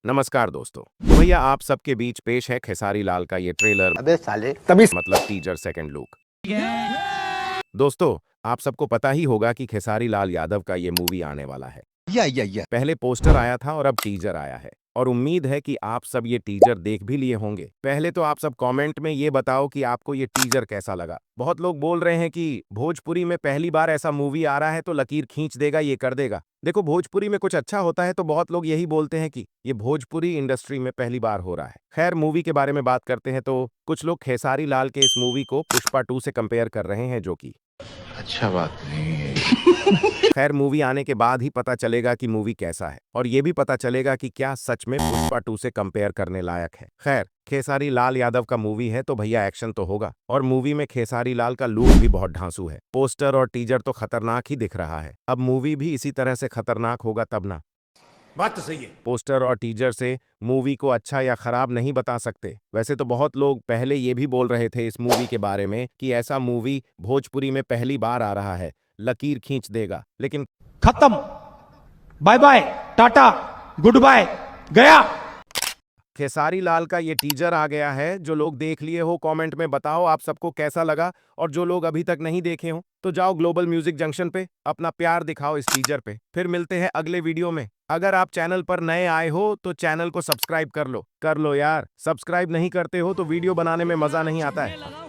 नमस्कार दोस्तों। तो भैया आप सबके बीच पेश है खेसारी लाल का ये ट्रेलर अबे साले तभी मतलब टीजर सेकंड लुक। दोस्तों आप सबको पता ही होगा कि खेसारी लाल यादव का ये मूवी आने वाला है। या पहले पोस्टर आया था और अब टीजर आया है और उम्मीद है कि आप सब ये टीजर देख भी लिए होंगे। पहले तो आप सब कमेंट में ये बताओ कि आपको ये टीजर कैसा लगा। बहुत लोग बोल रहे हैं कि भोजपुरी में पहली बार ऐसा मूवी आ रहा है तो लकीर खींच देगा, ये कर देगा। देखो भोजपुरी में कुछ अच्छा होता है तो बहुत लोग यही बोलते हैं कि ये भोजपुरी इंडस्ट्री में पहली बार हो रहा है। खैर मूवी के बारे में बात करते हैं तो कुछ लोग खेसारी लाल के इस मूवी को पुष्पा 2 से कंपेयर कर रहे हैं, जो कि अच्छा बात नहीं है। खैर मूवी आने के बाद ही पता चलेगा कि मूवी कैसा है और ये भी पता चलेगा कि क्या सच में पुष्पा 2 से कंपेयर करने लायक है। खैर खेसारी लाल यादव का मूवी है तो भैया एक्शन तो होगा और मूवी में खेसारी लाल का लुक भी बहुत ढांसू है। पोस्टर और टीजर तो खतरनाक ही दिख रहा है। अब मूवी भी इसी तरह से खतरनाक होगा तब ना। बात तो सही है। पोस्टर और टीजर से मूवी को अच्छा या खराब नहीं बता सकते। वैसे तो बहुत लोग पहले ये भी बोल रहे थे इस मूवी के बारे में कि ऐसा मूवी भोजपुरी में पहली बार आ रहा है, लकीर खींच देगा, लेकिन खत्म, bye bye, tata, goodbye, गया। खेसारी लाल का ये टीजर आ गया है। जो लोग देख लिए हो कमेंट में बताओ आप सबको कैसा लगा, और जो लोग अभी तक नहीं देखे हो तो जाओ ग्लोबल म्यूजिक जंक्शन पे अपना प्यार दिखाओ इस टीजर पे। फिर मिलते हैं अगले वीडियो में। अगर आप चैनल पर नए आए हो तो चैनल को सब्सक्राइब कर लो यार। सब्सक्राइब नहीं करते हो तो वीडियो बनाने में मजा नहीं आता है।